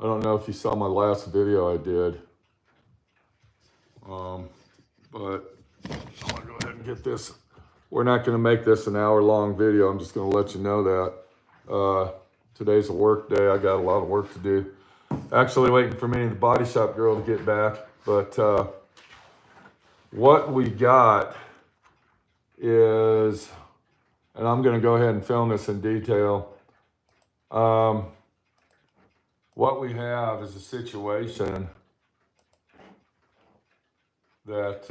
I don't know if you saw my last video I did. But I'm going to go ahead and get this. We're not going to make this an hour-long video. I'm just going to let you know that. Today's a work day. I got a lot of work to do. Actually waiting for me and the body shop girl to get back. But what we got is, and I'm going to go ahead and film this in detail. What we have is a situation that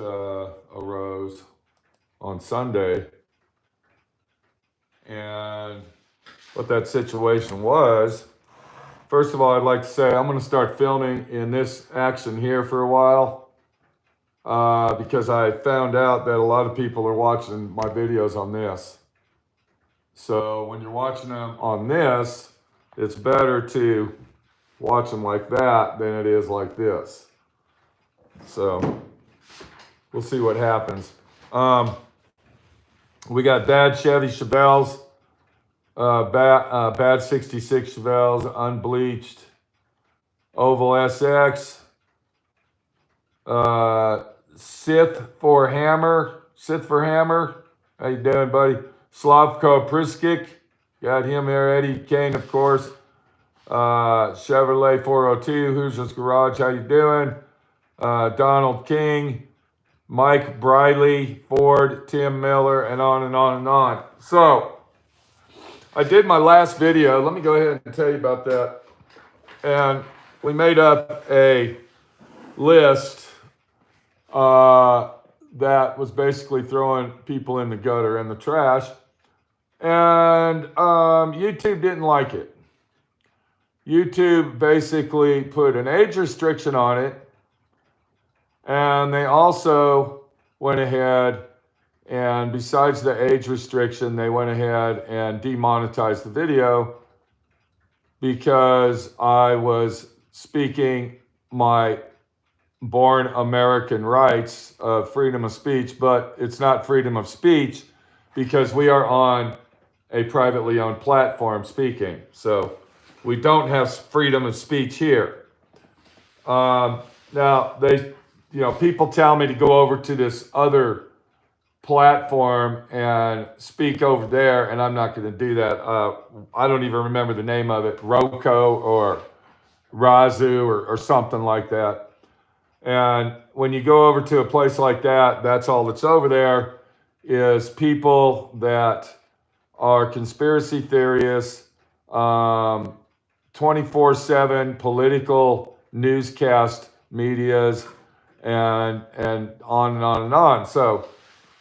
arose on Sunday. And what that situation was, first of all, I'd like to say I'm going to start filming in this action here for a while because I found out that a lot of people are watching my videos on this. So when you're watching them on this, it's better to watch them like that than it is like this. So we'll see what happens. We got bad Chevy Chevelles, bad 66 Chevelles, unbleached, Oval SX, Sith for Hammer. How you doing, buddy? Slavko Priskic, got him there. Eddie Kane, of course. Chevrolet 402, Hoosiers Garage, how you doing? Donald King, Mike Briley, Ford, Tim Miller, and on and on and on. So, I did my last video. Let me go ahead and tell you about that. And we made up a list that was basically throwing people in the gutter and the trash. And YouTube didn't like it. YouTube basically put an age restriction on it. And they also went ahead and besides the age restriction, they went ahead and demonetized the video because I was speaking my born American rights of freedom of speech, but it's not freedom of speech because we are on a privately owned platform speaking. So we don't have freedom of speech here. Now, people tell me to go over to this other platform and speak over there, and I'm not going to do that. I don't even remember the name of it, Roku or Razu or something like that. And when you go over to a place like that, that's all that's over there is people that are conspiracy theorists, 24/7 political newscast medias, and on and on and on. So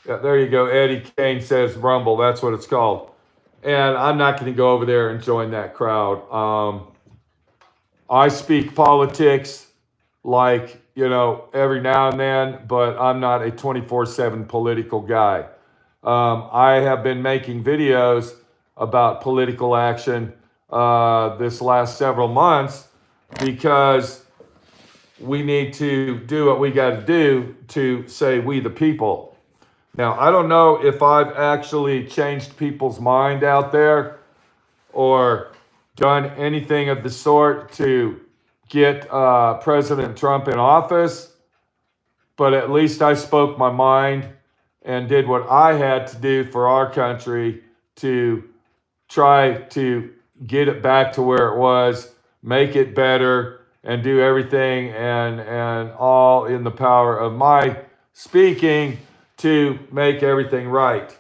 yeah, there you go. Eddie Kane says Rumble. That's what it's called. And I'm not going to go over there and join that crowd. I speak politics like, every now and then, but I'm not a 24/7 political guy. I have been making videos about political action this last several months because we need to do what we got to do to say we the people. Now, I don't know if I've actually changed people's mind out there or done anything of the sort to get President Trump in office, but at least I spoke my mind and did what I had to do for our country to try to get it back to where it was, make it better, and do everything and all in the power of my speaking to make everything right.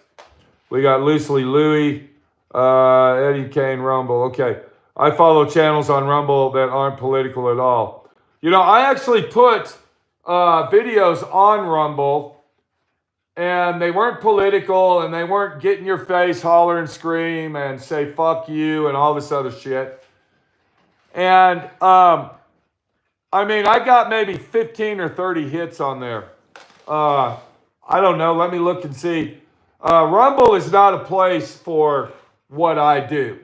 We got Loosely Louie, Eddie Kane, Rumble. Okay. I follow channels on Rumble that aren't political at all. I actually put videos on Rumble, and they weren't political, and they weren't get in your face, holler and scream, and say fuck you, and all this other shit. And, I got maybe 15 or 30 hits on there. I don't know. Let me look and see. Rumble is not a place for what I do.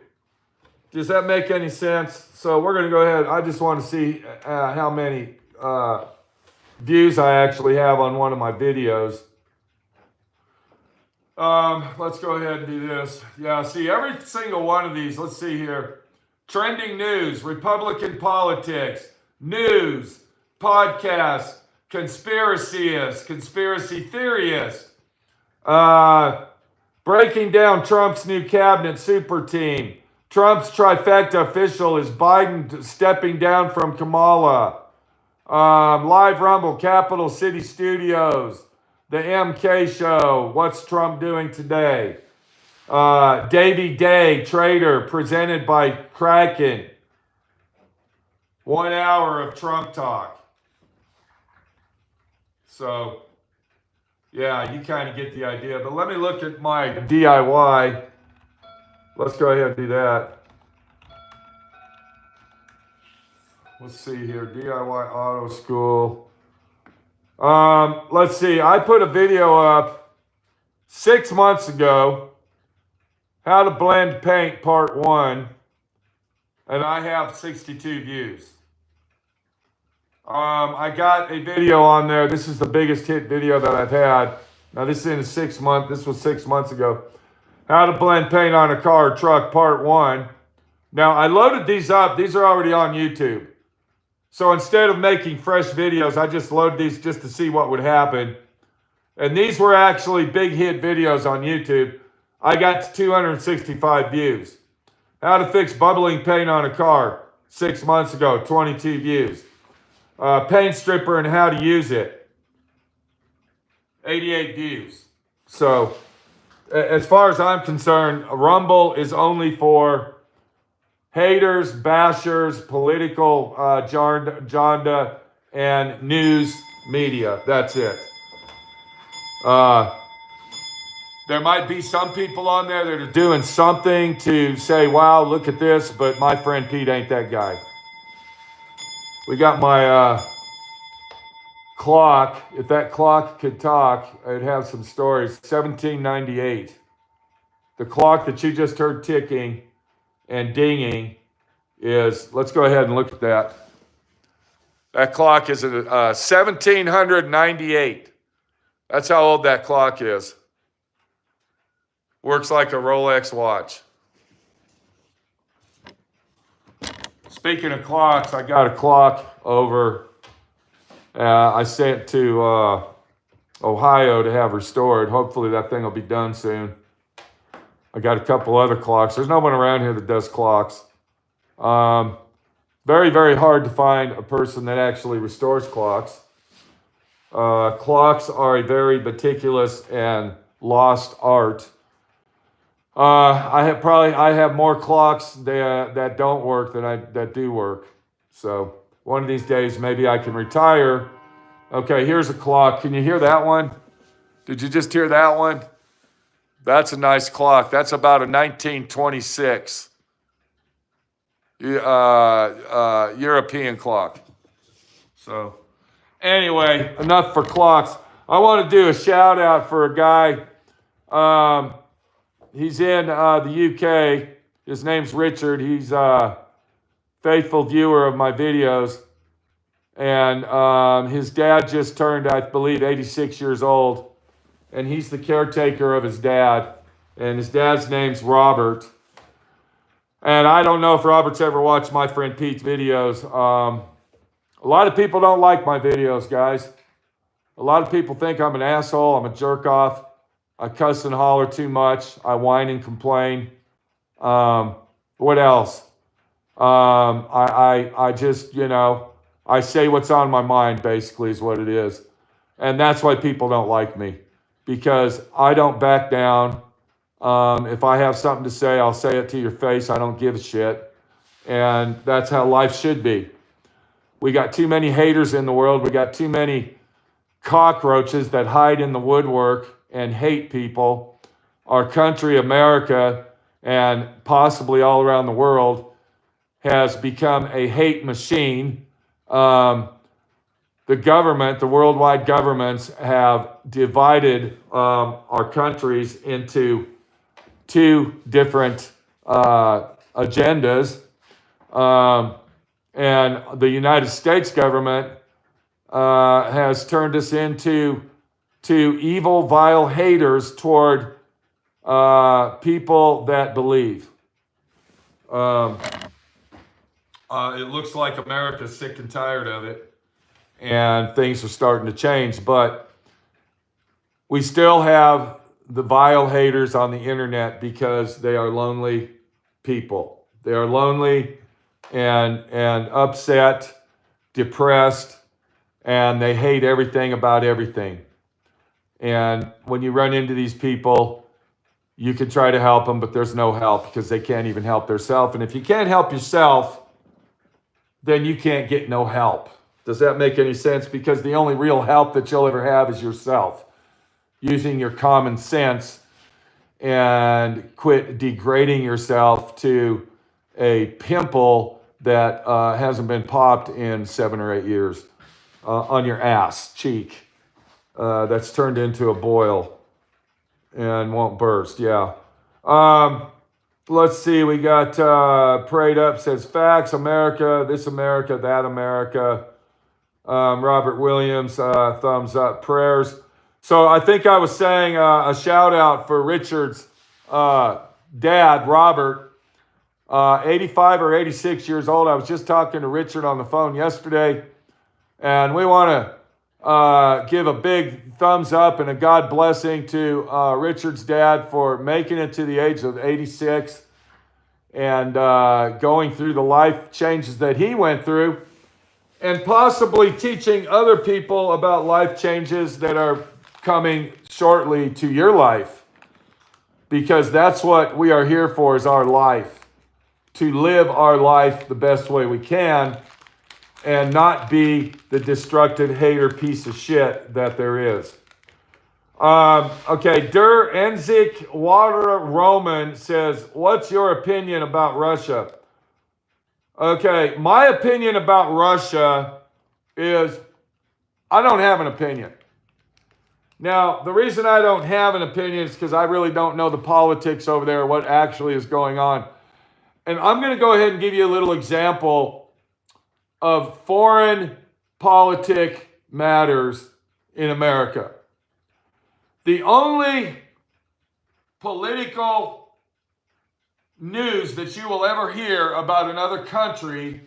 Does that make any sense? So we're going to go ahead. I just want to see how many views I actually have on one of my videos. Let's go ahead and do this. Yeah, see, every single one of these, let's see here. trending news, Republican politics, news, podcasts, conspiracists, conspiracy theorists, breaking down Trump's new cabinet super team. Trump's trifecta official is Biden stepping down from Kamala. Live Rumble, Capital City Studios, the MK Show, What's Trump Doing Today? Davy Day, Trader, presented by Kraken. 1 hour of Trump talk. So, yeah, you kind of get the idea. But let me look at my DIY. Let's go ahead and do that. Let's see here, DIY Auto School. Let's see, I put a video up 6 months ago, how to blend paint part 1, and I have 62 views. I got a video on there. This is the biggest hit video that I've had. Now this is in 6 months. This was 6 months ago. How to blend paint on a car or truck, part 1. Now I loaded these up. These are already on YouTube. So instead of making fresh videos, I just loaded these just to see what would happen. And these were actually big hit videos on YouTube. I got 265 views. How to fix bubbling paint on a car, 6 months ago, 22 views. Paint stripper and how to use it, 88 views. So as far as I'm concerned, Rumble is only for haters, bashers, political agenda, and news media. That's it. There might be some people on there that are doing something to say, wow, look at this, but my friend Pete ain't that guy. We got my clock. If that clock could talk, it'd have some stories. 1798. The clock that you just heard ticking and dinging is, let's go ahead and look at that. That clock is 1798. That's how old that clock is. Works like a Rolex watch. Speaking of clocks, I got a clock over. I sent to Ohio to have restored. Hopefully that thing will be done soon. I got a couple other clocks. There's no one around here that does clocks. Very, very hard to find a person that actually restores clocks. Clocks are a very meticulous and lost art. I have more clocks that don't work than that do work. So one of these days, maybe I can retire. Okay, here's a clock. Can you hear that one? Did you just hear that one? That's a nice clock. That's about a 1926 European clock. So anyway, enough for clocks. I want to do a shout out for a guy. He's in the UK. His name's Richard. He's a faithful viewer of my videos. And his dad just turned, I believe, 86 years old. And he's the caretaker of his dad. And his dad's name's Robert. And I don't know if Robert's ever watched my friend Pete's videos. A lot of people don't like my videos, guys. A lot of people think I'm an asshole. I'm a jerk off. I cuss and holler too much. I whine and complain. What else? I just, I say what's on my mind, basically, is what it is. And that's why people don't like me. Because I don't back down. If I have something to say, I'll say it to your face. I don't give a shit. And that's how life should be. We got too many haters in the world. We got too many cockroaches that hide in the woodwork and hate people. Our country, America, and possibly all around the world, has become a hate machine. The government, the worldwide governments, have divided our countries into two different agendas. And the United States government has turned us into evil, vile haters toward people that believe. It looks like America's sick and tired of it, and things are starting to change. But we still have the vile haters on the internet because they are lonely people. They are lonely and upset, depressed, and they hate everything about everything. And when you run into these people, you can try to help them, but there's no help because they can't even help themselves. And if you can't help yourself, then you can't get no help. Does that make any sense? Because the only real help that you'll ever have is yourself. Using your common sense and quit degrading yourself to a pimple that hasn't been popped in 7 or 8 years on your ass cheek that's turned into a boil and won't burst. Yeah. Let's see. We got Prayed Up says facts, America, this America, that America. Robert Williams, thumbs up, prayers. So I think I was saying a shout out for Richard's dad, Robert, 85 or 86 years old. I was just talking to Richard on the phone yesterday, and we want to give a big thumbs up and a God blessing to Richard's dad for making it to the age of 86 and going through the life changes that he went through, and possibly teaching other people about life changes that are coming shortly to your life, because that's what we are here for, is our life, to live our life the best way we can and not be the destructive hater piece of shit that there is. Okay, Der Enzik Water Roman says, what's your opinion about Russia? Okay, my opinion about Russia is I don't have an opinion. Now, the reason I don't have an opinion is because I really don't know the politics over there, what actually is going on. And I'm going to go ahead and give you a little example of foreign politic matters in America. The only political news that you will ever hear about another country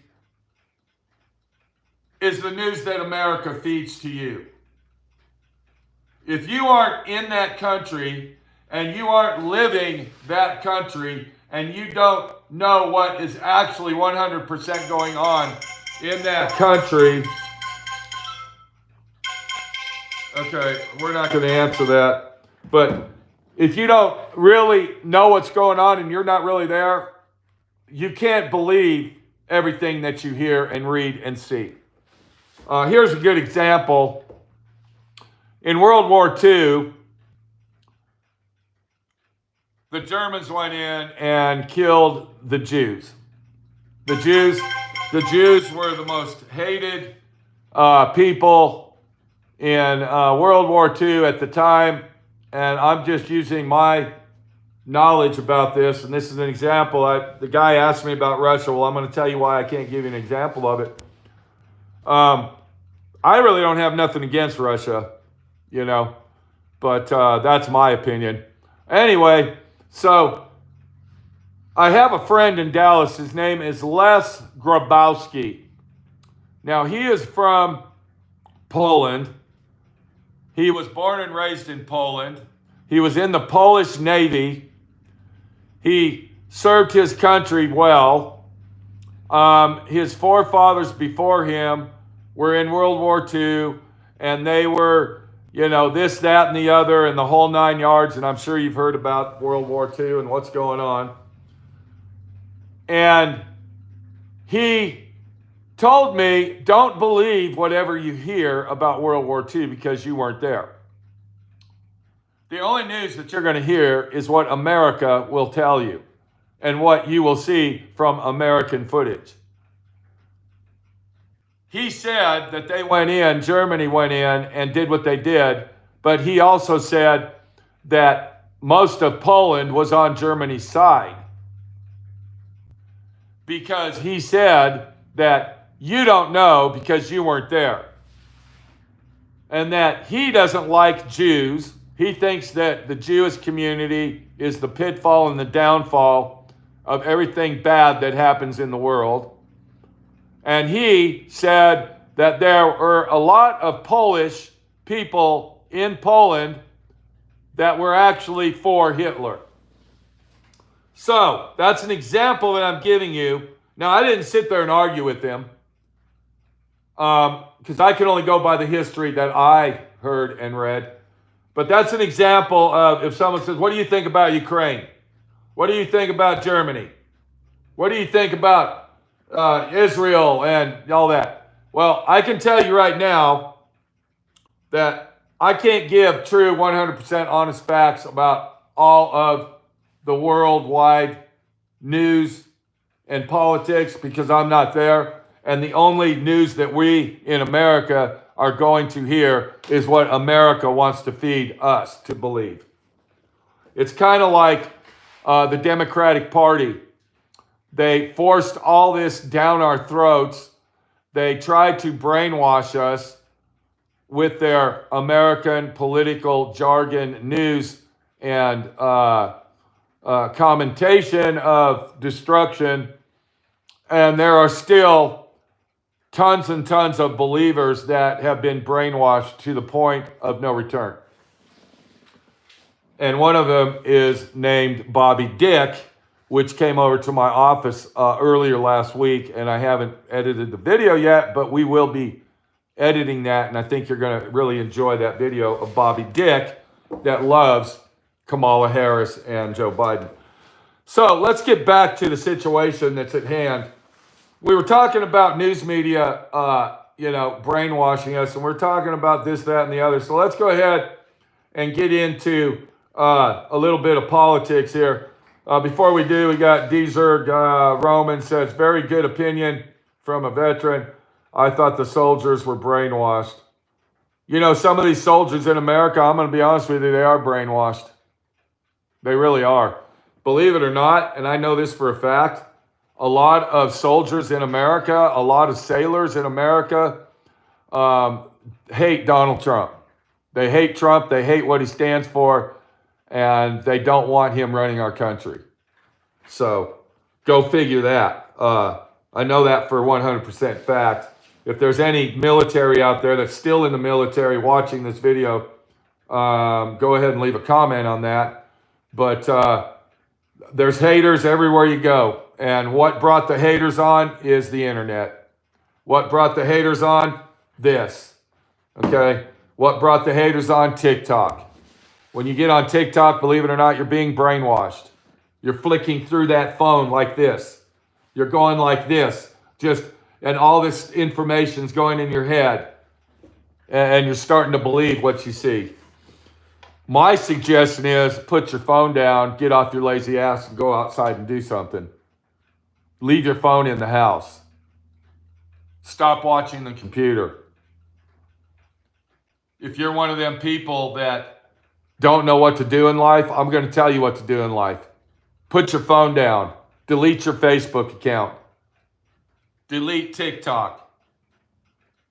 is the news that America feeds to you. If you aren't in that country and you aren't living that country and you don't know what is actually 100% going on in that country, okay, we're not going to answer that. But if you don't really know what's going on and you're not really there, you can't believe everything that you hear and read and see. Here's a good example. In World War II, the Germans went in and killed the Jews. The Jews were the most hated people in World War II at the time. And I'm just using my knowledge about this. And this is an example. The guy asked me about Russia. Well, I'm going to tell you why I can't give you an example of it. I really don't have nothing against Russia, you know, but that's my opinion. Anyway, so I have a friend in Dallas. His name is Les Grabowski. Now, he is from Poland. He was born and raised in Poland. He was in the Polish Navy. He served his country well. His forefathers before him were in World War II, and they were, you know, this, that, and the other, and the whole 9 yards, and I'm sure you've heard about World War II and what's going on. And he told me, don't believe whatever you hear about World War II because you weren't there. The only news that you're going to hear is what America will tell you and what you will see from American footage. He said that they went in, Germany went in and did what they did, but he also said that most of Poland was on Germany's side, because he said that you don't know because you weren't there, and that he doesn't like Jews. He thinks that the Jewish community is the pitfall and the downfall of everything bad that happens in the world. And he said that there were a lot of Polish people in Poland that were actually for Hitler. So that's an example that I'm giving you. Now, I didn't sit there and argue with him because I can only go by the history that I heard and read. But that's an example of if someone says, what do you think about Ukraine? What do you think about Germany? What do you think about Israel and all that? Well, I can tell you right now that I can't give true 100% honest facts about all of the worldwide news and politics because I'm not there. And the only news that we in America are going to hear is what America wants to feed us to believe. It's kind of like the Democratic Party. They forced all this down our throats. They tried to brainwash us with their American political jargon news and commentation of destruction. And there are still tons and tons of believers that have been brainwashed to the point of no return. And one of them is named Bobby Dick, which came over to my office earlier last week, and I haven't edited the video yet, but we will be editing that, and I think you're going to really enjoy that video of Bobby Dick that loves Kamala Harris and Joe Biden. So let's get back to the situation that's at hand. We were talking about news media, brainwashing us, and we're talking about this, that, and the other. So let's go ahead and get into a little bit of politics here. Before we do, we got Dzerg Roman says, very good opinion from a veteran. I thought the soldiers were brainwashed. You know, some of these soldiers in America, I'm going to be honest with you, they are brainwashed. They really are. Believe it or not, and I know this for a fact, a lot of soldiers in America, a lot of sailors in America hate Donald Trump. They hate Trump. They hate what he stands for. And they don't want him running our country. So go figure that. I know that for 100% fact. If there's any military out there that's still in the military watching this video, go ahead and leave a comment on that. But there's haters everywhere you go. And what brought the haters on is the internet. What brought the haters on? This. Okay? What brought the haters on? TikTok. When you get on TikTok, believe it or not, you're being brainwashed. You're flicking through that phone like this. You're going like this. And all this information's going in your head. And you're starting to believe what you see. My suggestion is put your phone down, get off your lazy ass, and go outside and do something. Leave your phone in the house. Stop watching the computer. If you're one of them people that don't know what to do in life, I'm going to tell you what to do in life. Put your phone down. Delete your Facebook account. Delete TikTok.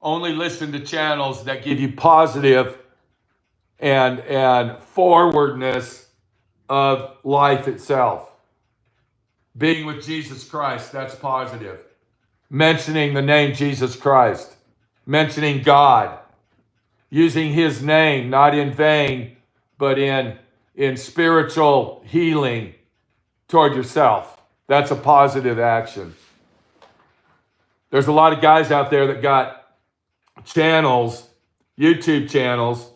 Only listen to channels that give you positive and forwardness of life itself. Being with Jesus Christ, that's positive. Mentioning the name Jesus Christ. Mentioning God. Using his name, not in vain, but in spiritual healing toward yourself. That's a positive action. There's a lot of guys out there that got channels, YouTube channels,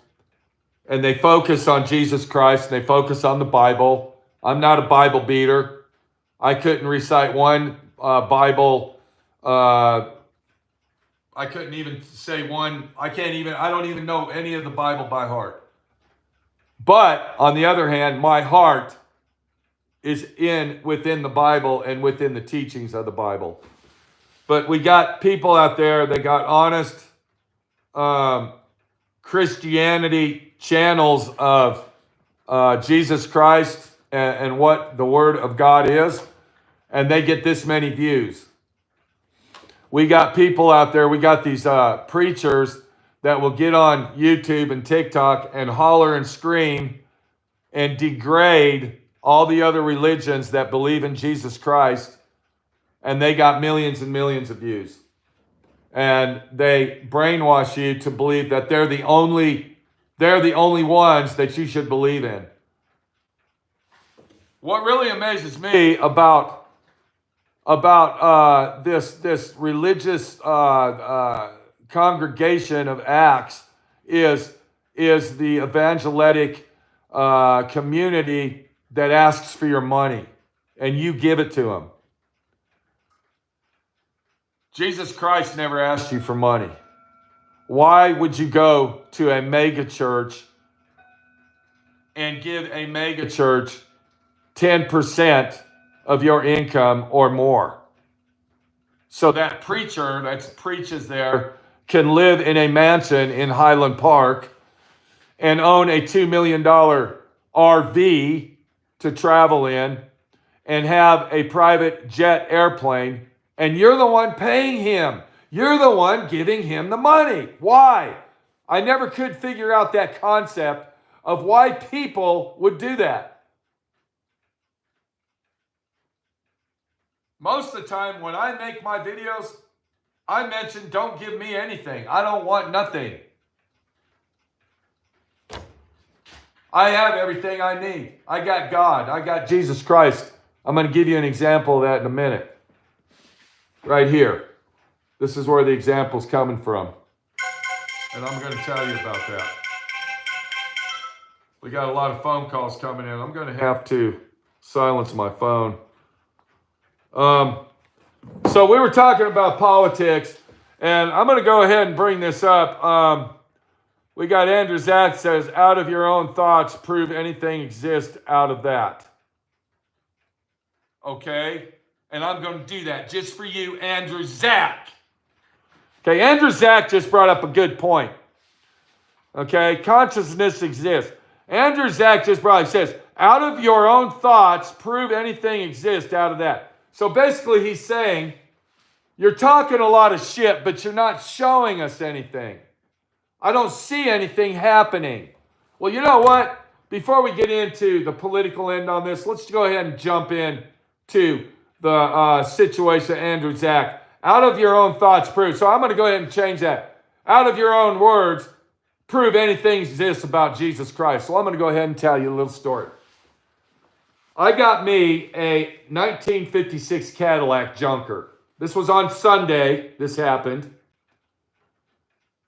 and they focus on Jesus Christ, and they focus on the Bible. I'm not a Bible beater. I couldn't recite one Bible. I couldn't even say one. I don't even know any of the Bible by heart. But on the other hand, my heart is within the Bible and within the teachings of the Bible. But we got people out there that got honest Christianity channels of Jesus Christ and what the Word of God is, and they get this many views. We got people out there, we got these preachers that will get on YouTube and TikTok and holler and scream and degrade all the other religions that believe in Jesus Christ, and they got millions and millions of views. and they brainwash you to believe that they're the only ones that you should believe in. What really amazes me about this religious congregation of Acts is the evangelitic community that asks for your money and you give it to them. Jesus Christ never asked you for money. Why would you go to a mega church and give a mega church 10% of your income or more, so that preacher that preaches there can live in a mansion in Highland Park and own a $2 million RV to travel in and have a private jet airplane, and you're the one paying him. You're the one giving him the money. Why? I never could figure out that concept of why people would do that. Most of the time when I make my videos, I mention don't give me anything. I don't want nothing. I have everything I need. I got God. I got Jesus Christ. I'm going to give you an example of that in a minute. Right here. This is where the example's coming from. And I'm going to tell you about that. We got a lot of phone calls coming in. I'm going to have to silence my phone. So we were talking about politics, and I'm going to go ahead and bring this up. We got Andrew Zach says, out of your own thoughts, prove anything exists out of that. Okay? And I'm going to do that just for you, Andrew Zach. Okay, Andrew Zach just brought up a good point. Okay, consciousness exists. Andrew Zach just brought, he says, out of your own thoughts, prove anything exists out of that. So basically he's saying, you're talking a lot of shit, but you're not showing us anything. I don't see anything happening. Well, you know what? Before we get into the political end on this, let's go ahead and jump in to the situation, Andrew Zach. Out of your own thoughts, prove. So I'm going to go ahead and change that. Out of your own words, prove anything exists about Jesus Christ. So I'm going to go ahead and tell you a little story. I got me a 1956 Cadillac junker. This was on Sunday. This happened.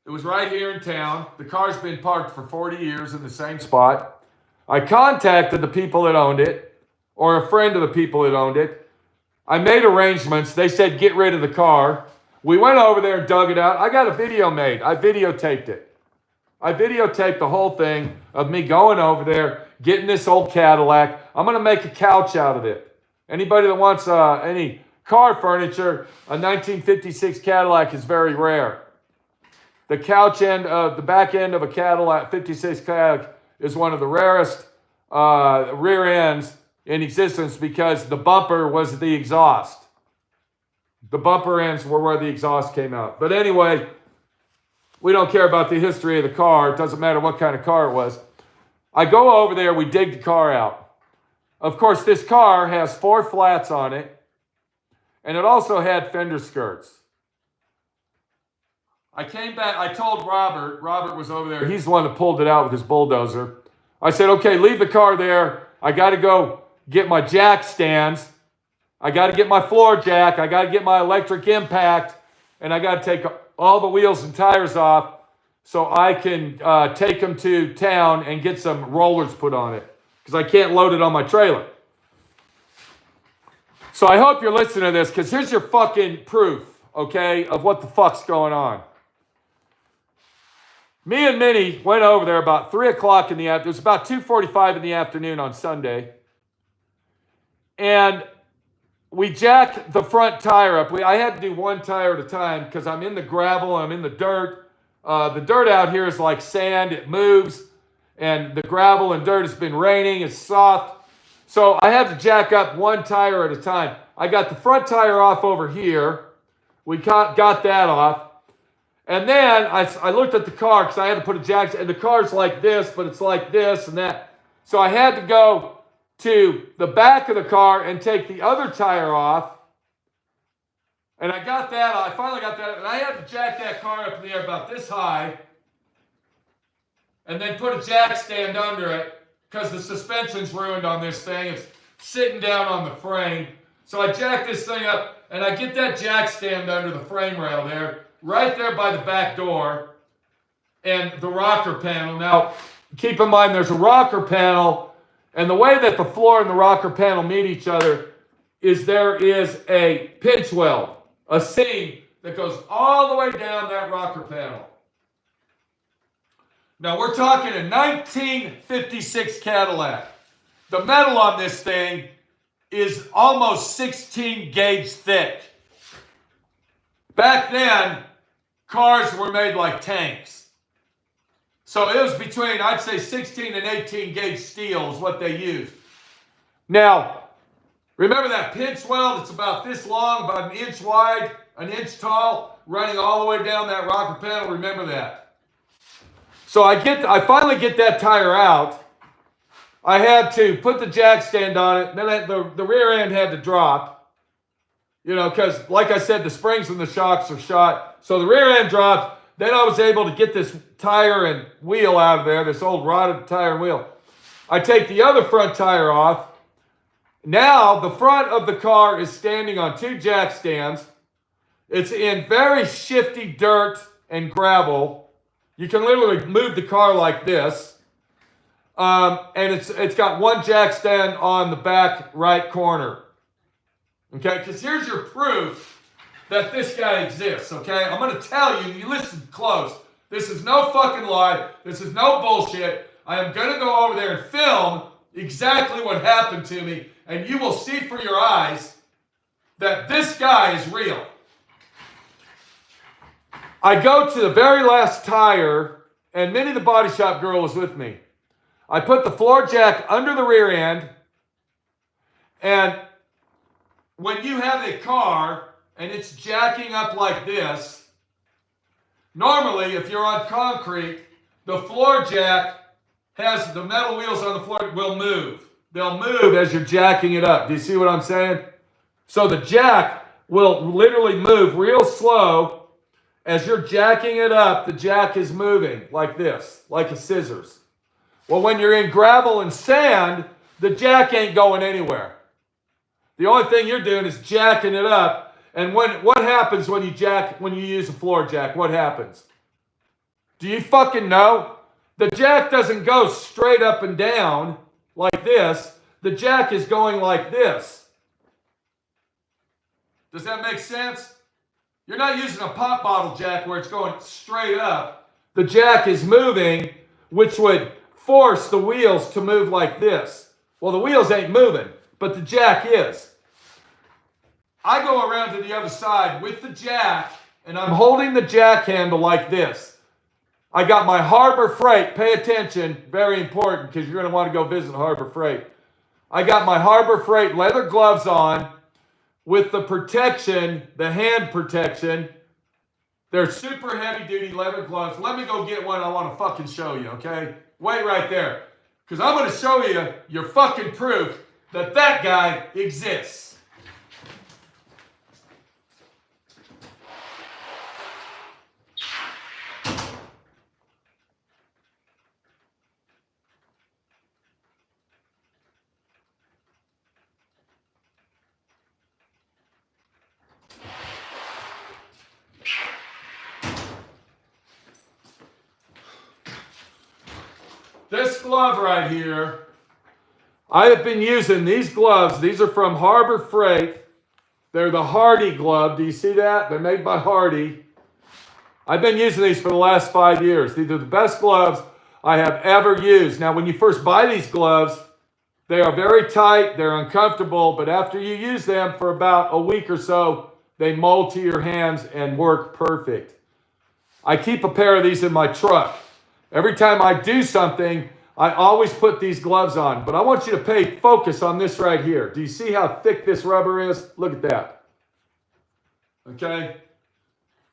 It was right here in town. The car's been parked for 40 years in the same spot. I contacted the people that owned it, or a friend of the people that owned it. I made arrangements. They said, get rid of the car. We went over there and dug it out. I got a video made. I videotaped it. I videotaped the whole thing of me going over there, getting this old Cadillac. I'm going to make a couch out of it. Anybody that wants any car furniture, a 1956 Cadillac is very rare. The couch end, the back end of a Cadillac, 56 Cadillac, is one of the rarest rear ends in existence because the bumper was the exhaust. The bumper ends were where the exhaust came out. But anyway, we don't care about the history of the car. It doesn't matter what kind of car it was. I go over there, we dig the car out. Of course, this car has 4 flats on it, and it also had fender skirts. I came back, I told Robert was over there. He's the one that pulled it out with his bulldozer. I said, okay, leave the car there. I got to go get my jack stands. I got to get my floor jack. I got to get my electric impact. And I got to take all the wheels and tires off so I can take them to town and get some rollers put on it because I can't load it on my trailer. So I hope you're listening to this because here's your fucking proof, okay, of what the fuck's going on. Me and Minnie went over there about 3 o'clock in the afternoon. It was about 2:45 in the afternoon on Sunday. And we jacked the front tire up. I had to do one tire at a time because I'm in the gravel, I'm in the dirt. The dirt out here is like sand. It moves. And the gravel and dirt has been raining. It's soft. So I had to jack up one tire at a time. I got the front tire off over here. We got that off. And then I looked at the car because I had to put a jack, and the car's like this, but it's like this and that. So I had to go to the back of the car and take the other tire off And I got that, I finally got that, and I had to jack that car up in the air about this high, and then put a jack stand under it, because the suspension's ruined on this thing. It's sitting down on the frame. So I jack this thing up, and I get that jack stand under the frame rail there, right there by the back door, and the rocker panel. Now, keep in mind there's a rocker panel, and the way that the floor and the rocker panel meet each other is there is a pinch weld, a seam that goes all the way down that rocker panel. Now, we're talking a 1956 Cadillac. The metal on this thing is almost 16 gauge thick. Back then, cars were made like tanks. So it was between, I'd say, 16 and 18 gauge steel is what they used. Now, remember that pinch weld? It's about this long, about an inch wide, an inch tall, running all the way down that rocker panel. Remember that. So I finally get that tire out. I had to put the jack stand on it. Then the rear end had to drop. You know, because like I said, the springs and the shocks are shot. So the rear end dropped. Then I was able to get this tire and wheel out of there, this old rotted tire and wheel. I take the other front tire off. Now the front of the car is standing on two jack stands. It's in very shifty dirt and gravel. You can literally move the car like this. And it's got one jack stand on the back right corner. Okay, because here's your proof that this guy exists, okay? I'm going to tell you, you listen close. This is no fucking lie. This is no bullshit. I am going to go over there and film exactly what happened to me, and you will see for your eyes that this guy is real. I go to the very last tire, and Minnie the body shop girl was with me. I put the floor jack under the rear end, and when you have a car and it's jacking up like this, normally if you're on concrete, the floor jack has the metal wheels on the floor will move. They'll move as you're jacking it up. Do you see what I'm saying? So the jack will literally move real slow. As you're jacking it up, the jack is moving like this, like a scissors. Well, when you're in gravel and sand, the jack ain't going anywhere. The only thing you're doing is jacking it up. And what happens when you use a floor jack? What happens? Do you fucking know? The jack doesn't go straight up and down like this. The jack is going like this. Does that make sense? You're not using a pop bottle jack where it's going straight up. The jack is moving, which would force the wheels to move like this. Well, the wheels ain't moving, but the jack is. I go around to the other side with the jack, and I'm holding the jack handle like this. I got my Harbor Freight. Pay attention, very important, because you're going to want to go visit Harbor Freight. I got my Harbor Freight leather gloves on, with the protection, the hand protection. They're super heavy duty leather gloves. Let me go get one. I want to fucking show you, okay? Wait right there. Because I'm going to show you your fucking proof that that guy exists. This glove right here, I have been using these gloves. These are from Harbor Freight. They're the Hardy glove. Do you see that? They're made by Hardy. I've been using these for the last 5 years. These are the best gloves I have ever used. Now, when you first buy these gloves, they are very tight. They're uncomfortable. But after you use them for about a week or so, they mold to your hands and work perfect. I keep a pair of these in my truck. Every time I do something, I always put these gloves on. But I want you to pay focus on this right here. Do you see how thick this rubber is? Look at that. Okay?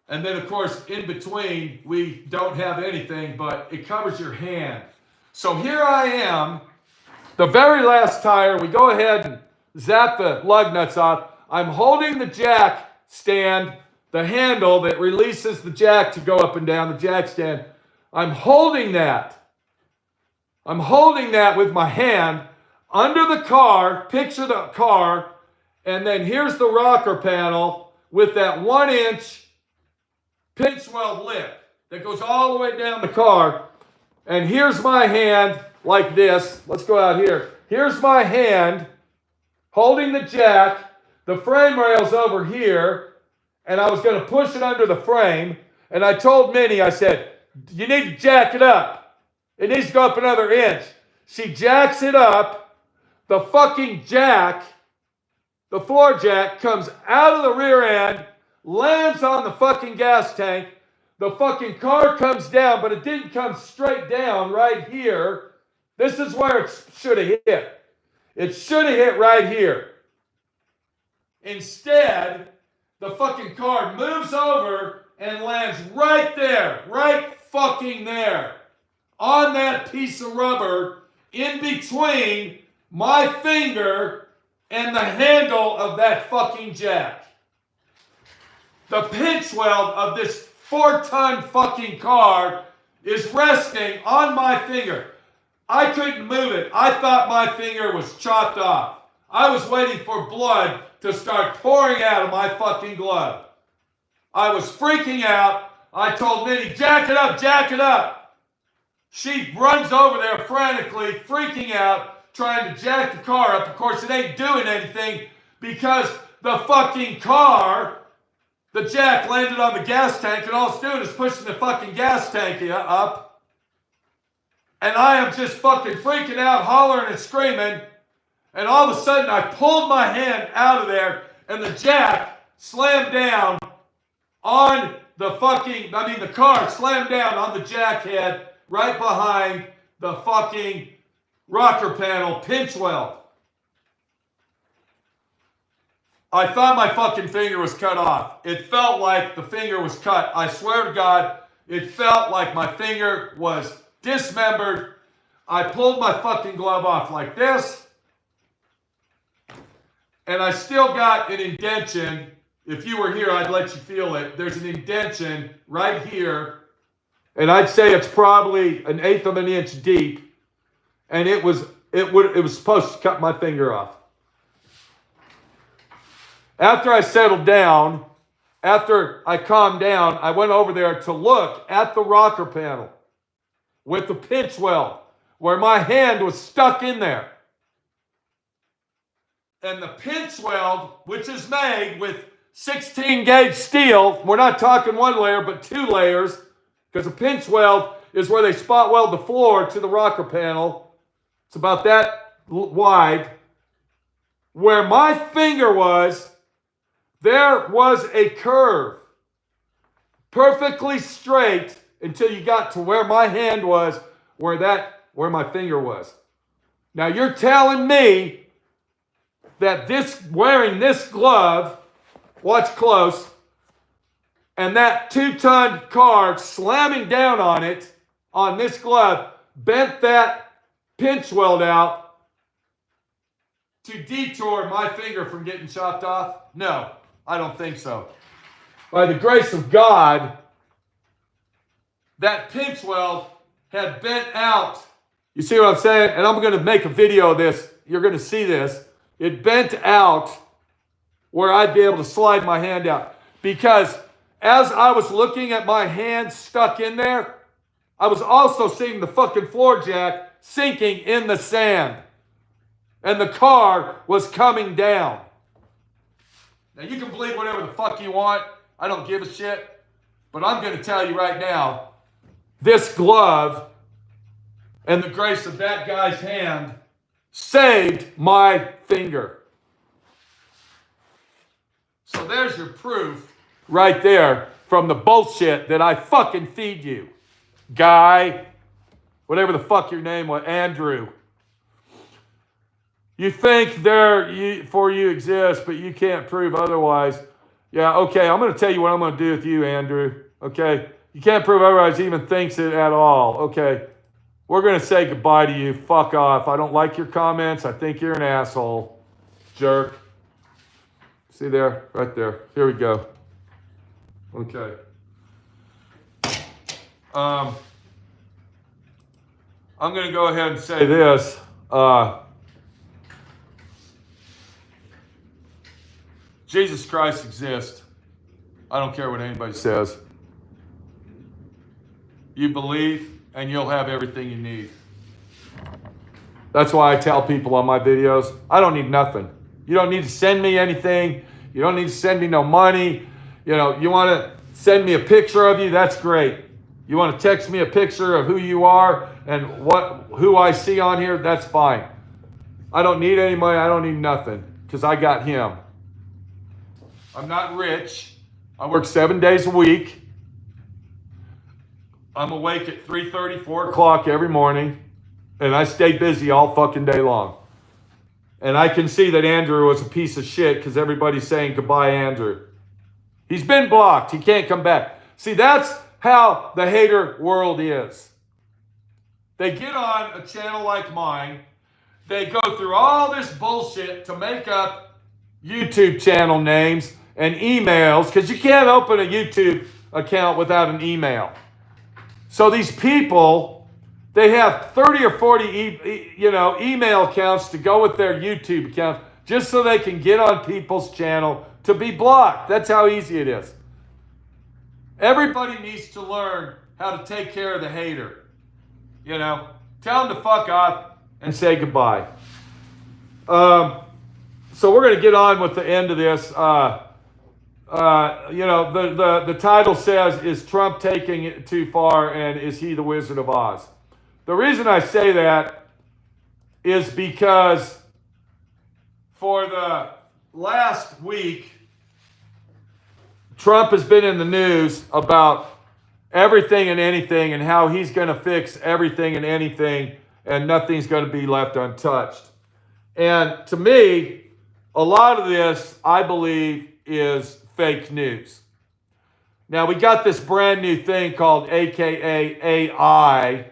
And then, of course, in between, we don't have anything, but it covers your hand. So here I am, the very last tire. We go ahead and zap the lug nuts off. I'm holding the jack stand, the handle that releases the jack to go up and down, the jack stand. I'm holding that. I'm holding that with my hand under the car. Picture the car. And then here's the rocker panel with that 1-inch pinch weld lip that goes all the way down the car. And here's my hand like this. Let's go out here. Here's my hand holding the jack. The frame rail's over here. And I was going to push it under the frame. And I told Minnie, I said, you need to jack it up. It needs to go up another inch. She jacks it up. The fucking jack, the floor jack, comes out of the rear end, lands on the fucking gas tank. The fucking car comes down, but it didn't come straight down right here. This is where it should have hit. It should have hit right here. Instead, the fucking car moves over and lands right there, right fucking there, on that piece of rubber in between my finger and the handle of that fucking jack. The pinch weld of this 4-ton fucking car is resting on my finger. I couldn't move it. I thought my finger was chopped off. I was waiting for blood to start pouring out of my fucking glove. I was freaking out. I told Minnie, jack it up, jack it up. She runs over there frantically, freaking out, trying to jack the car up. Of course, it ain't doing anything because the fucking car, the jack landed on the gas tank, and all it's doing is pushing the fucking gas tank up. And I am just fucking freaking out, hollering and screaming. And all of a sudden, I pulled my hand out of there, and the jack slammed down on the car slammed down on the jack head right behind the fucking rocker panel pinch weld. I thought my fucking finger was cut off. It felt like the finger was cut. I swear to God, it felt like my finger was dismembered. I pulled my fucking glove off like this. And I still got an indentation. If you were here, I'd let you feel it. There's an indentation right here. And I'd say it's probably 1/8 of an inch deep. And it was supposed to cut my finger off. After I settled down, after I calmed down, I went over there to look at the rocker panel with the pinch weld where my hand was stuck in there. And the pinch weld, which is made with 16 gauge steel, we're not talking 1 layer, but 2 layers, because a pinch weld is where they spot weld the floor to the rocker panel. It's about that wide. Where my finger was, there was a curve, perfectly straight until you got to where my hand was, where my finger was. Now you're telling me that wearing this glove, watch close, and that 2-ton car slamming down on it, on this glove, bent that pinch weld out to detour my finger from getting chopped off? No, I don't think so. By the grace of God, that pinch weld had bent out. You see what I'm saying? And I'm going to make a video of this. You're going to see this. It bent out where I'd be able to slide my hand out. Because as I was looking at my hand stuck in there, I was also seeing the fucking floor jack sinking in the sand. And the car was coming down. Now you can believe whatever the fuck you want. I don't give a shit. But I'm going to tell you right now, this glove and the grace of that guy's hand saved my finger. So there's your proof right there from the bullshit that I fucking feed you. Guy, whatever the fuck your name was, Andrew. You think for you exist, but you can't prove otherwise. Yeah, okay, I'm going to tell you what I'm going to do with you, Andrew. Okay, you can't prove otherwise, he even thinks it at all. Okay, we're going to say goodbye to you. Fuck off. I don't like your comments. I think you're an asshole. Jerk. See there? Right there. Here we go. Okay. I'm going to go ahead and say this. Jesus Christ exists. I don't care what anybody says. You believe, and you'll have everything you need. That's why I tell people on my videos, I don't need nothing. You don't need to send me anything. You don't need to send me no money. You know, you want to send me a picture of you, that's great. You want to text me a picture of who you are and who I see on here, that's fine. I don't need any money. I don't need nothing because I got him. I'm not rich. I work 7 days a week. I'm awake at 3:30, 4 o'clock every morning, and I stay busy all fucking day long. And I can see that Andrew was a piece of shit because everybody's saying goodbye, Andrew. He's been blocked. He can't come back. See, that's how the hater world is. They get on a channel like mine. They go through all this bullshit to make up YouTube channel names and emails because you can't open a YouTube account without an email. So these people, they have 30 or 40 email accounts to go with their YouTube accounts just so they can get on people's channel to be blocked. That's how easy it is. Everybody needs to learn how to take care of the hater. You know, tell them to fuck off and say goodbye. So we're going to get on with the end of this. The title says, is Trump taking it too far and is he the Wizard of Oz? The reason I say that is because for the last week, Trump has been in the news about everything and anything and how he's going to fix everything and anything and nothing's going to be left untouched. And to me, a lot of this, I believe, is fake news. Now, we got this brand new thing called AKA AI.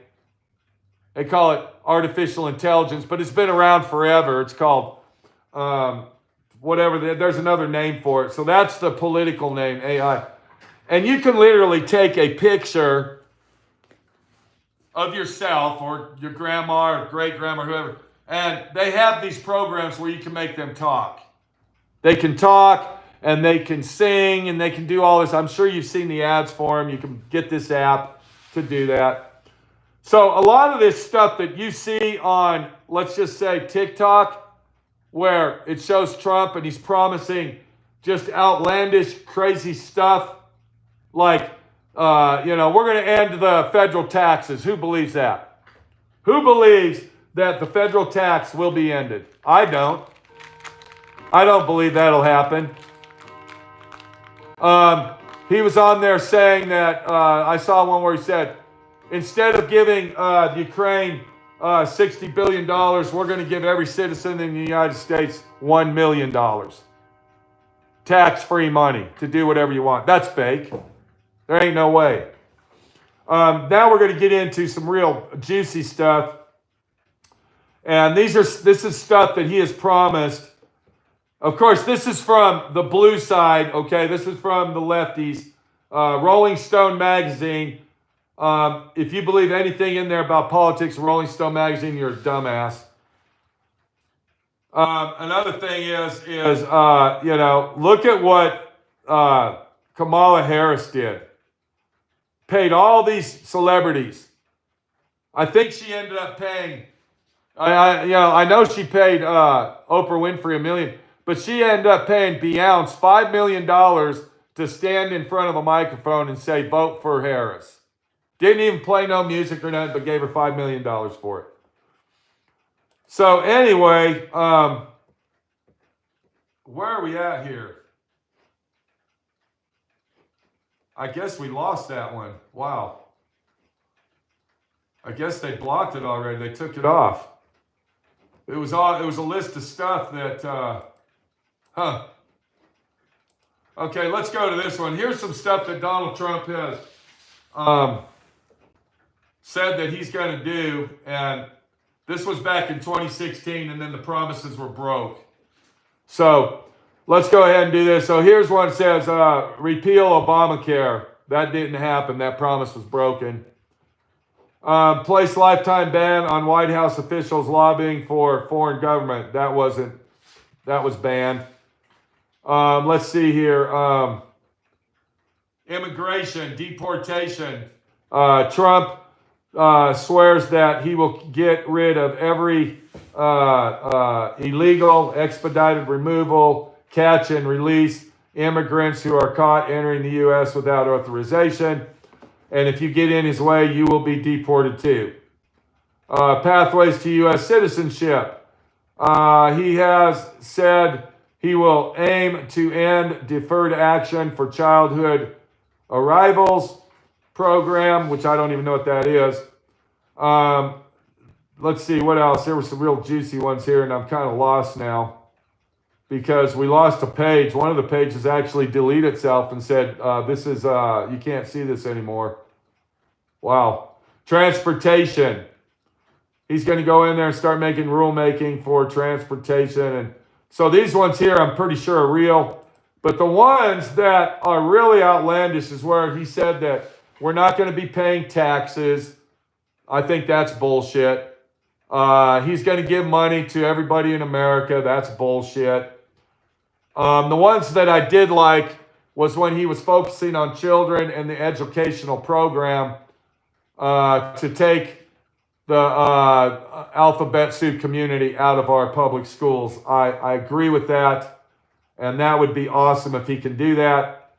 They call it artificial intelligence, but it's been around forever. It's called there's another name for it. So that's the political name, AI. And you can literally take a picture of yourself or your grandma or great-grandma or whoever, and they have these programs where you can make them talk. They can talk, and they can sing, and they can do all this. I'm sure you've seen the ads for them. You can get this app to do that. So a lot of this stuff that you see on, let's just say, TikTok, where it shows Trump and he's promising just outlandish, crazy stuff, like, we're going to end the federal taxes. Who believes that? Who believes that the federal tax will be ended? I don't. I don't believe that'll happen. He was on there saying that, I saw one where he said, instead of giving Ukraine $60 billion, we're going to give every citizen in the United States $1 million. Tax-free money to do whatever you want. That's fake. There ain't no way. Now we're going to get into some real juicy stuff. And this is stuff that he has promised. Of course, this is from the blue side, okay? This is from the lefties. Rolling Stone magazine. If you believe anything in there about politics, Rolling Stone magazine, you're a dumbass. Another thing is look at what Kamala Harris did. Paid all these celebrities. I think she ended up paying. I know she paid Oprah Winfrey $1 million, but she ended up paying Beyonce $5 million to stand in front of a microphone and say, vote for Harris. Didn't even play no music or nothing, but gave her $5 million for it. So anyway, where are we at here? I guess we lost that one. Wow. I guess they blocked it already. They took it off. It was a list of stuff that, Okay, let's go to this one. Here's some stuff that Donald Trump has said that he's going to do, and this was back in 2016, and then the promises were broke. So let's go ahead and do this. So here's one that says repeal Obamacare. That didn't happen. That promise was broken. Place lifetime ban on White House officials lobbying for foreign government. That was banned. Let's see here. Immigration, deportation. Trump swears that he will get rid of every illegal, expedited removal, catch and release immigrants who are caught entering the U.S. without authorization. And if you get in his way, you will be deported too. Pathways to U.S. citizenship. He has said he will aim to end deferred action for childhood arrivals program, which I don't even know what that is. Let's see, what else? There were some real juicy ones here, and I'm kind of lost now because we lost a page. One of the pages actually deleted itself and said, this is, you can't see this anymore. Wow. Transportation. He's going to go in there and start making rulemaking for transportation. And so these ones here, I'm pretty sure are real. But the ones that are really outlandish is where he said that we're not going to be paying taxes. I think that's bullshit. He's going to give money to everybody in America. That's bullshit. The ones that I did like was when he was focusing on children and the educational program to take the alphabet soup community out of our public schools. I agree with that, and that would be awesome if he can do that.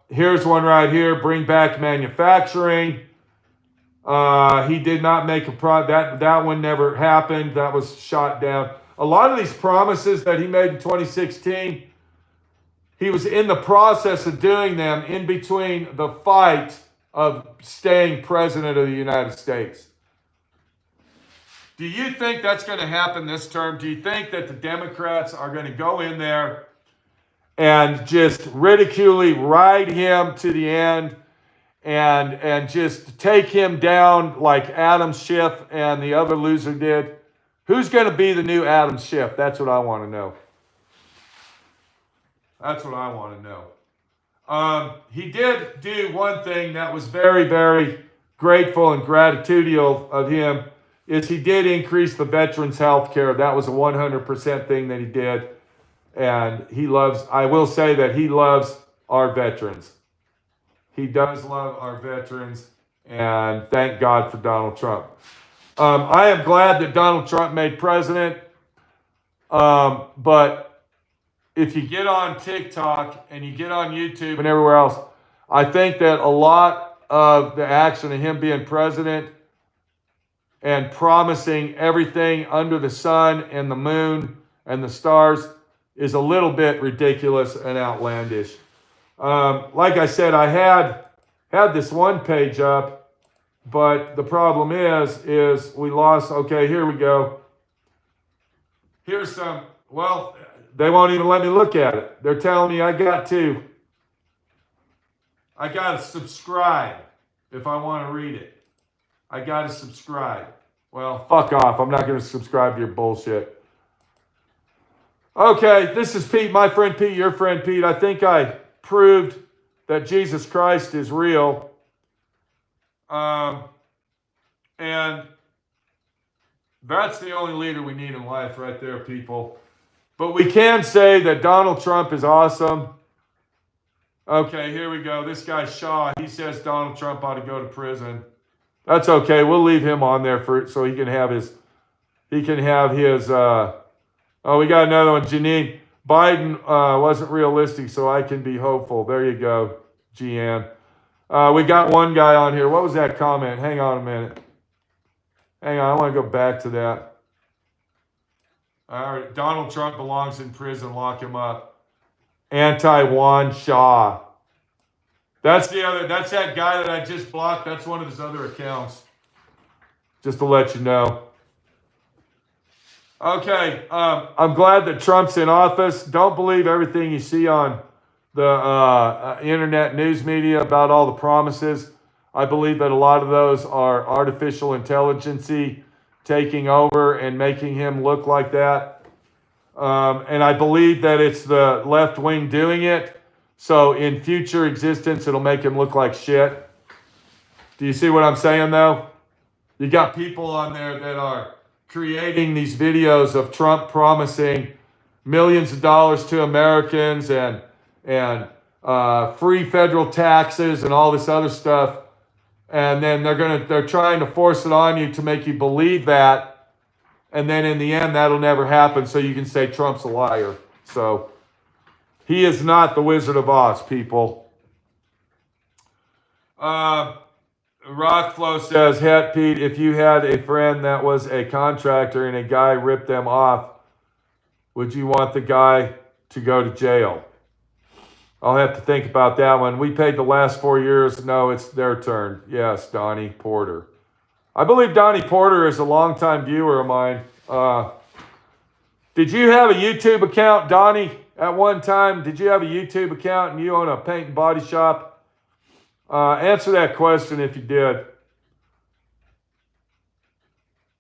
Here's one right here, bring back manufacturing. He did not make that one never happened. That was shot down. A lot of these promises that he made in 2016, he was in the process of doing them in between the fight of staying president of the United States. Do you think that's going to happen this term? Do you think that the Democrats are going to go in there and just ridiculously ride him to the end and just take him down like Adam Schiff and the other loser did? Who's going to be the new Adam Schiff? That's what I want to know. That's what I want to know. He did do one thing that was very, very grateful and gratitudinal of him, is he did increase the veterans' health care. That was a 100% thing that he did. And he loves, I will say that he loves our veterans. He does love our veterans. And thank God for Donald Trump. I am glad that Donald Trump made president. But if you get on TikTok and you get on YouTube and everywhere else, I think that a lot of the action of him being president and promising everything under the sun and the moon and the stars is a little bit ridiculous and outlandish. Like I said, I had this one page up, but the problem is we lost. Okay, here we go. Here's some, well, they won't even let me look at it. They're telling me I got to subscribe if I want to read it. I got to subscribe. Well, fuck off. I'm not going to subscribe to your bullshit. Okay, this is Pete, my friend Pete, your friend Pete. I think I proved that Jesus Christ is real. And that's the only leader we need in life right there, people. But we can say that Donald Trump is awesome. Okay, here we go. This guy Shaw, he says Donald Trump ought to go to prison. That's okay. We'll leave him on there so he can have his, we got another one. Janine, Biden wasn't realistic, so I can be hopeful. There you go, GM. We got one guy on here. What was that comment? Hang on a minute. Hang on, I want to go back to that. All right, Donald Trump belongs in prison. Lock him up. Anti-Juan Shaw. That's that guy that I just blocked. That's one of his other accounts. Just to let you know. Okay, I'm glad that Trump's in office. Don't believe everything you see on the internet news media about all the promises. I believe that a lot of those are artificial intelligence taking over and making him look like that. And I believe that it's the left wing doing it. So in future existence, it'll make him look like shit. Do you see what I'm saying, though? You got people on there that are creating these videos of Trump promising millions of dollars to Americans and free federal taxes and all this other stuff, and then they're trying to force it on you to make you believe that, and then in the end that'll never happen. So you can say Trump's a liar. So he is not the Wizard of Oz, people. Rockflow says, "Het Pete, if you had a friend that was a contractor and a guy ripped them off, would you want the guy to go to jail?" I'll have to think about that one. We paid the last 4 years. No, it's their turn. Yes, Donnie Porter. I believe Donnie Porter is a longtime viewer of mine. Did you have a YouTube account, Donnie, at one time? Did you have a YouTube account and you own a paint and body shop? Answer that question if you did.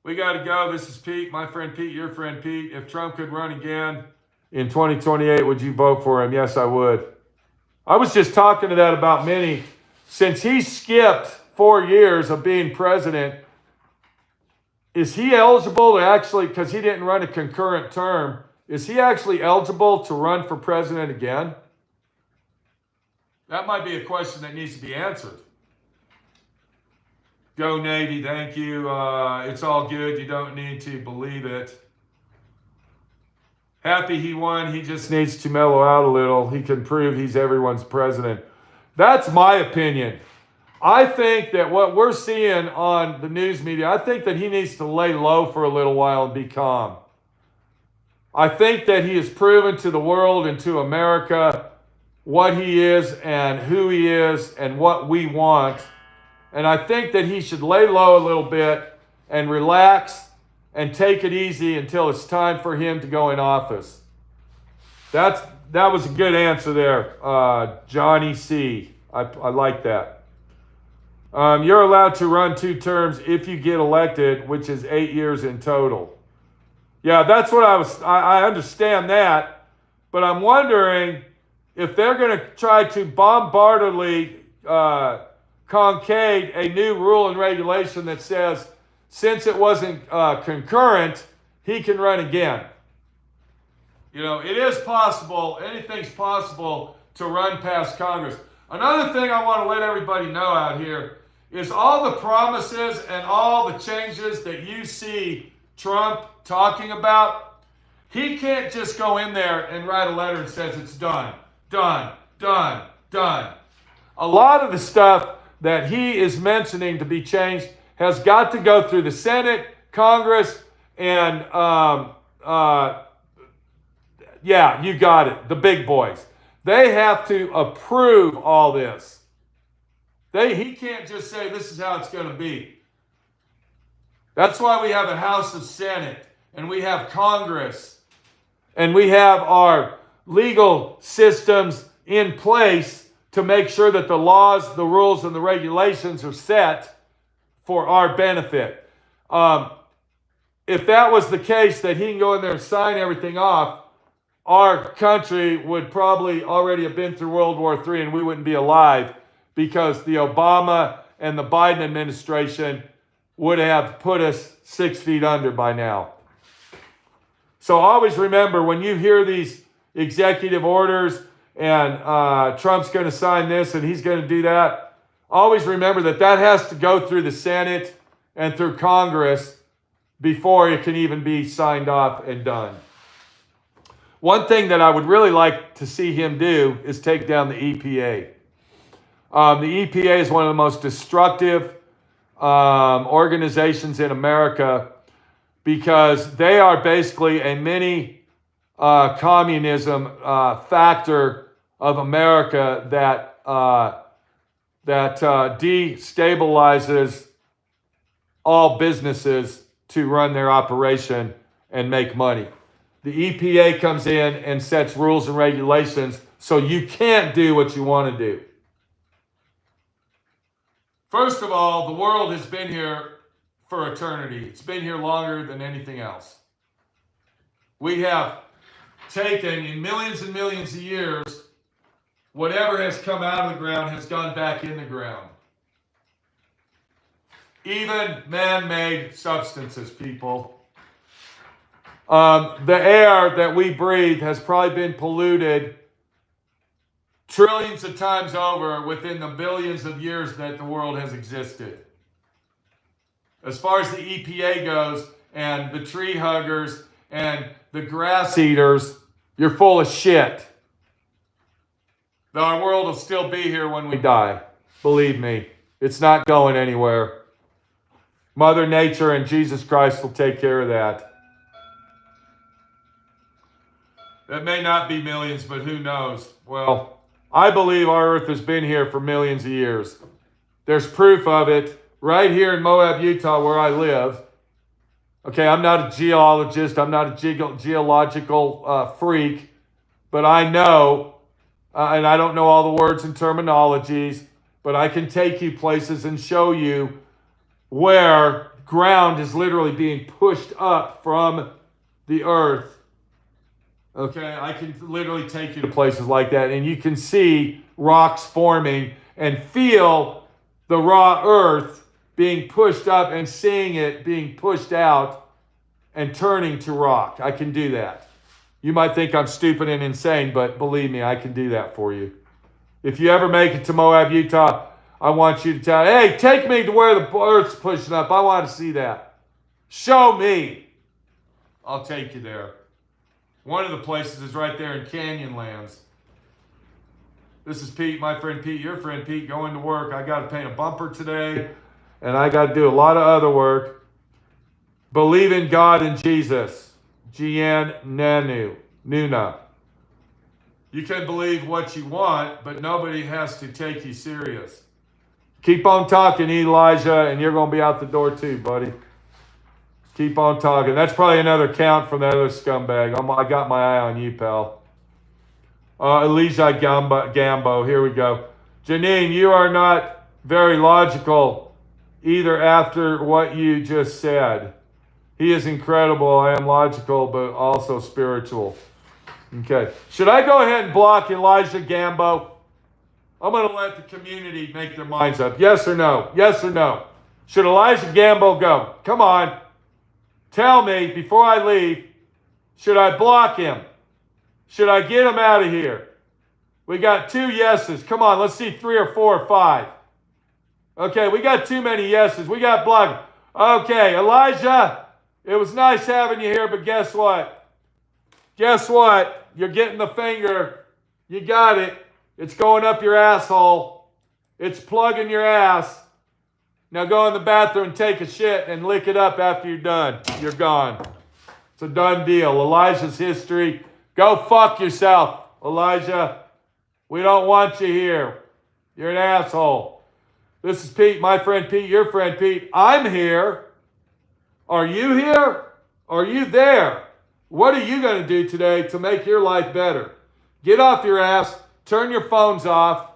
We got to go. This is Pete, my friend Pete, your friend Pete. If Trump could run again in 2028, would you vote for him? Yes, I would. I was just talking to that about Minnie. Since he skipped 4 years of being president, is he eligible to actually, because he didn't run a concurrent term, is he actually eligible to run for president again? That might be a question that needs to be answered. Go Navy, thank you. It's all good. You don't need to believe it. Happy he won. He just needs to mellow out a little. He can prove he's everyone's president. That's my opinion. I think that what we're seeing on the news media, I think that he needs to lay low for a little while and be calm. I think that he has proven to the world and to America what he is and who he is and what we want. And I think that he should lay low a little bit and relax and take it easy until it's time for him to go in office. That was a good answer there, Johnny C. I like that. You're allowed to run 2 terms if you get elected, which is 8 years in total. Yeah, that's what I understand that, but I'm wondering if they're going to try to bombardedly concade a new rule and regulation that says since it wasn't concurrent, he can run again. You know, it is possible, anything's possible to run past Congress. Another thing I want to let everybody know out here is all the promises and all the changes that you see Trump talking about, he can't just go in there and write a letter and says it's done. Done. A lot of the stuff that he is mentioning to be changed has got to go through the Senate, Congress, and yeah, you got it, the big boys. They have to approve all this. He can't just say this is how it's going to be. That's why we have a House of Senate, and we have Congress, and we have our legal systems in place to make sure that the laws, the rules, and the regulations are set for our benefit. If that was the case, that he can go in there and sign everything off, our country would probably already have been through World War III and we wouldn't be alive, because the Obama and the Biden administration would have put us 6 feet under by now. So always remember, when you hear these executive orders and Trump's going to sign this and he's going to do that, always remember that that has to go through the Senate and through Congress before it can even be signed off and done. One thing that I would really like to see him do is take down the EPA. The EPA is one of the most destructive organizations in America, because they are basically a mini communism factor of America that destabilizes all businesses to run their operation and make money. The EPA comes in and sets rules and regulations so you can't do what you want to do. First of all, the world has been here for eternity. It's been here longer than anything else. We have taken in millions and millions of years. Whatever has come out of the ground has gone back in the ground. Even man-made substances, people. The air that we breathe has probably been polluted trillions of times over within the billions of years that the world has existed. As far as the EPA goes, and the tree huggers, and the grass eaters, you're full of shit. Our world will still be here when we die. Believe me, it's not going anywhere. Mother Nature and Jesus Christ will take care of that. That may not be millions, but who knows? Well, I believe our earth has been here for millions of years. There's proof of it right here in Moab, Utah, where I live. Okay, I'm not a geologist. I'm not a geological freak. But I know, and I don't know all the words and terminologies, but I can take you places and show you where ground is literally being pushed up from the earth. Okay, I can literally take you to places like that, and you can see rocks forming and feel the raw earth being pushed up and seeing it being pushed out and turning to rock. I can do that. You might think I'm stupid and insane, but believe me, I can do that for you. If you ever make it to Moab, Utah, I want you to tell, hey, take me to where the earth's pushing up. I want to see that. Show me. I'll take you there. One of the places is right there in Canyonlands. This is Pete, my friend Pete, your friend Pete, going to work. I got to paint a bumper today, and I got to do a lot of other work. Believe in God and Jesus. Gian Nuna. You can believe what you want, but nobody has to take you serious. Keep on talking, Elijah, and you're going to be out the door too, buddy. Keep on talking. That's probably another count from that other scumbag. I got my eye on you, pal. Elijah Gambo. Here we go. Janine, you are not very logical either after what you just said. He is incredible. I am logical, but also spiritual. Okay. Should I go ahead and block Elijah Gambo? I'm going to let the community make their minds up. Yes or no? Yes or no? Should Elijah Gambo go? Come on. Tell me before I leave, should I block him? Should I get him out of here? We got 2 yeses. Come on, let's see 3 or 4 or 5. Okay, we got too many yeses. We got blocked. Okay, Elijah, it was nice having you here, but guess what? Guess what? You're getting the finger. You got it. It's going up your asshole. It's plugging your ass. Now go in the bathroom, take a shit, and lick it up after you're done. You're gone. It's a done deal. Elijah's history. Go fuck yourself, Elijah. We don't want you here. You're an asshole. This is Pete, my friend Pete, your friend Pete. I'm here. Are you here? Are you there? What are you going to do today to make your life better? Get off your ass, turn your phones off,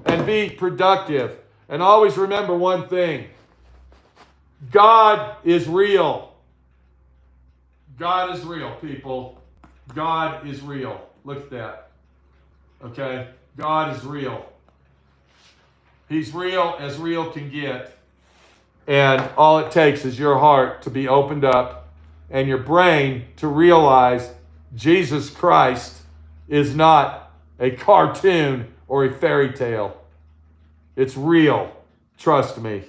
and be productive. And always remember one thing. God is real. God is real, people. God is real. Look at that. Okay? God is real. He's real as real can get. And all it takes is your heart to be opened up and your brain to realize Jesus Christ is not a cartoon or a fairy tale. It's real. Trust me.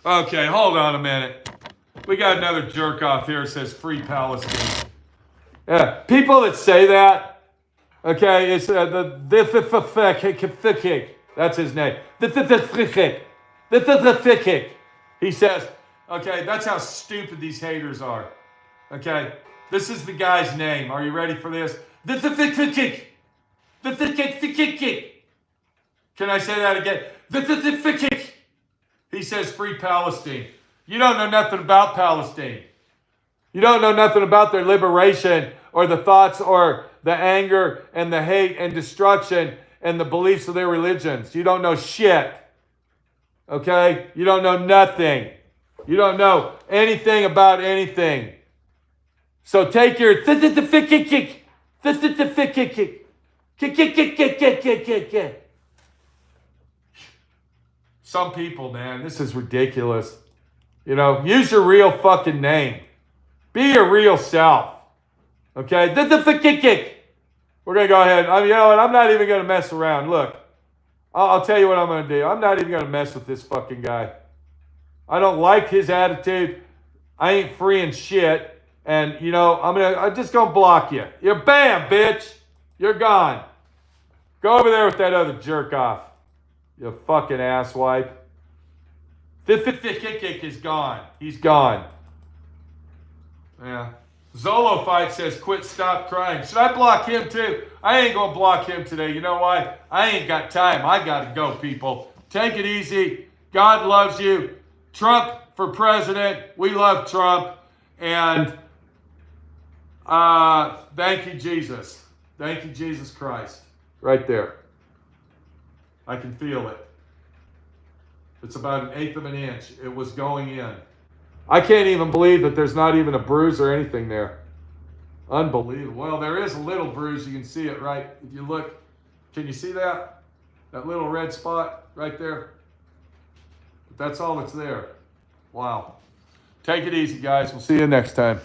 Okay, hold on a minute. We got another jerk off here that says free Palestine. Yeah, people that say that, okay, it's the that's his name. He says, okay, that's how stupid these haters are. Okay, this is the guy's name. Are you ready for this? Can I say that again? He says free Palestine. You don't know nothing about Palestine. You don't know nothing about their liberation or the thoughts or the anger and the hate and destruction and the beliefs of their religions. You don't know shit. Okay? You don't know nothing. You don't know anything about anything. So take your Some people, man, this is ridiculous. You know, use your real fucking name. Be your real self. Okay? We're going to go ahead. You know what? I'm not even going to mess around. Look, I'll tell you what I'm going to do. I'm not even going to mess with this fucking guy. I don't like his attitude. I ain't freeing shit. And, you know, I'm just going to block you. You're bam, bitch. You're gone. Go over there with that other jerk off. You fucking asswipe. Is gone. He's gone. Yeah. Zolo Fight says, quit, stop crying. Should I block him too? I ain't going to block him today. You know why? I ain't got time. I got to go, people. Take it easy. God loves you. Trump for president. We love Trump. And thank you, Jesus. Thank you, Jesus Christ. Right there. I can feel it. It's about 1/8 of an inch. It was going in. I can't even believe that there's not even a bruise or anything there. Unbelievable. Well, there is a little bruise. You can see it right. If you look, can you see that? That little red spot right there? But that's all that's there. Wow. Take it easy, guys. We'll see you next time.